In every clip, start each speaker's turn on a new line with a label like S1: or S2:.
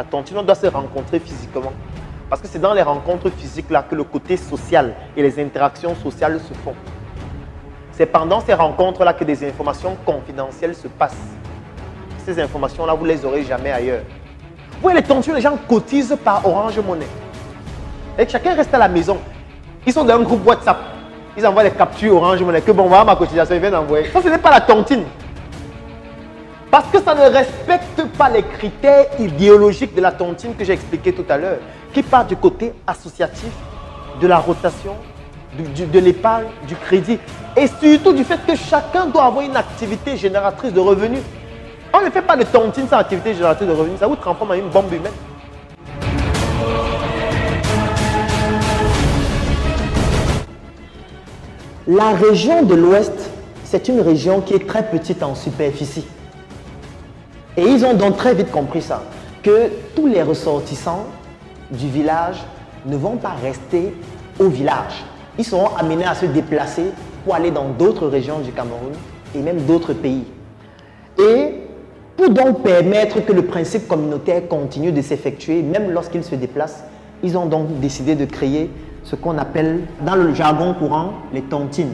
S1: La tontine, on doit se rencontrer physiquement. Parce que c'est dans les rencontres physiques-là que le côté social et les interactions sociales se font. C'est pendant ces rencontres-là que des informations confidentielles se passent. Ces informations-là, vous ne les aurez jamais ailleurs. Vous voyez, les tontines, les gens cotisent par Orange Money. Et chacun reste à la maison. Ils sont dans un groupe WhatsApp. Ils envoient les captures Orange Money. Que bon, voilà ma cotisation, ils viennent envoyer. Ça, ce n'est pas la tontine. Parce que ça ne respecte pas les critères idéologiques de la tontine que j'ai expliqué tout à l'heure, qui part du côté associatif, de la rotation, de l'épargne, du crédit et surtout du fait que chacun doit avoir une activité génératrice de revenus. On ne fait pas de tontine sans activité génératrice de revenus, ça vous transforme en une bombe humaine. La région de l'Ouest, c'est une région qui est très petite en superficie. Et ils ont donc très vite compris ça, que tous les ressortissants du village ne vont pas rester au village. Ils seront amenés à se déplacer pour aller dans d'autres régions du Cameroun et même d'autres pays. Et pour donc permettre que le principe communautaire continue de s'effectuer, même lorsqu'ils se déplacent, ils ont donc décidé de créer ce qu'on appelle, dans le jargon courant, les tontines.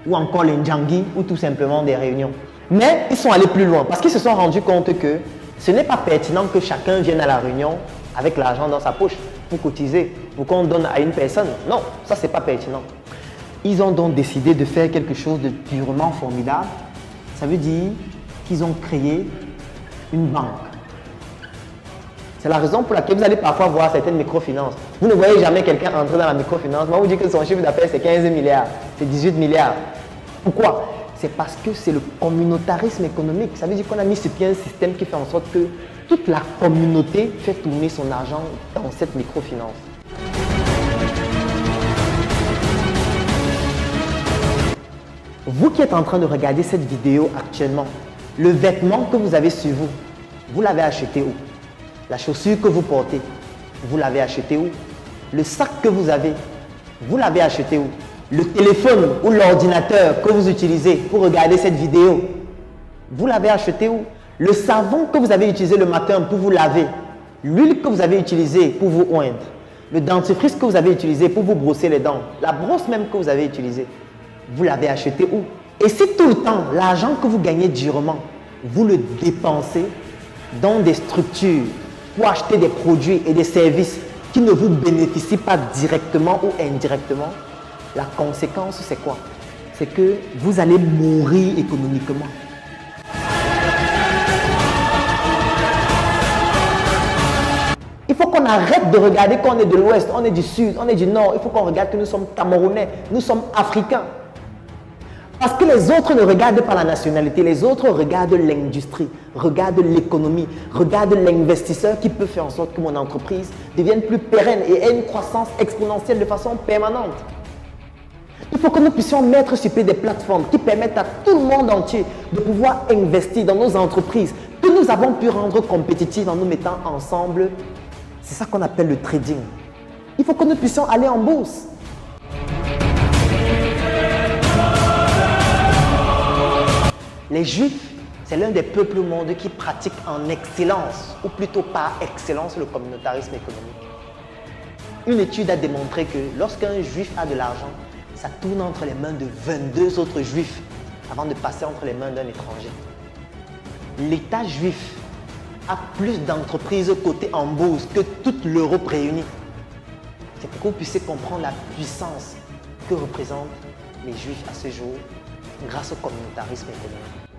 S1: Ou encore les ndjangui, ou tout simplement des réunions. Mais ils sont allés plus loin parce qu'ils se sont rendus compte que ce n'est pas pertinent que chacun vienne à la réunion avec l'argent dans sa poche pour cotiser, pour qu'on donne à une personne. Non, ça c'est pas pertinent. Ils ont donc décidé de faire quelque chose de purement formidable. Ça veut dire qu'ils ont créé une banque. C'est la raison pour laquelle vous allez parfois voir certaines microfinances. Vous ne voyez jamais quelqu'un entrer dans la microfinance. Moi, vous dites que son chiffre d'affaires c'est 15 milliards, c'est 18 milliards. Pourquoi? C'est parce que c'est le communautarisme économique. Ça veut dire qu'on a mis sur pied un système qui fait en sorte que toute la communauté fait tourner son argent dans cette microfinance. Vous qui êtes en train de regarder cette vidéo actuellement, le vêtement que vous avez sur vous, vous l'avez acheté où? La chaussure que vous portez, vous l'avez acheté où? Le sac que vous avez, vous l'avez acheté où? Le téléphone ou l'ordinateur que vous utilisez pour regarder cette vidéo, vous l'avez acheté où? Le savon que vous avez utilisé le matin pour vous laver, l'huile que vous avez utilisée pour vous oindre, le dentifrice que vous avez utilisé pour vous brosser les dents, la brosse même que vous avez utilisée, vous l'avez acheté où? Et si tout le temps, l'argent que vous gagnez durement, vous le dépensez dans des structures pour acheter des produits et des services qui ne vous bénéficient pas directement ou indirectement, la conséquence, c'est quoi? C'est que vous allez mourir économiquement. Il faut qu'on arrête de regarder qu'on est de l'Ouest, on est du Sud, on est du Nord. Il faut qu'on regarde que nous sommes Camerounais, nous sommes Africains. Parce que les autres ne regardent pas la nationalité, les autres regardent l'industrie, regardent l'économie, regardent l'investisseur qui peut faire en sorte que mon entreprise devienne plus pérenne et ait une croissance exponentielle de façon permanente. Il faut que nous puissions mettre sur pied des plateformes qui permettent à tout le monde entier de pouvoir investir dans nos entreprises que nous avons pu rendre compétitives en nous mettant ensemble. C'est ça qu'on appelle le trading. Il faut que nous puissions aller en bourse. Les Juifs, c'est l'un des peuples au monde qui pratique en excellence, ou plutôt par excellence, le communautarisme économique. Une étude a démontré que lorsqu'un Juif a de l'argent, ça tourne entre les mains de 22 autres Juifs avant de passer entre les mains d'un étranger. L'État juif a plus d'entreprises cotées en bourse que toute l'Europe réunie. C'est pour que vous puissiez comprendre la puissance que représentent les Juifs à ce jour grâce au communautarisme économique.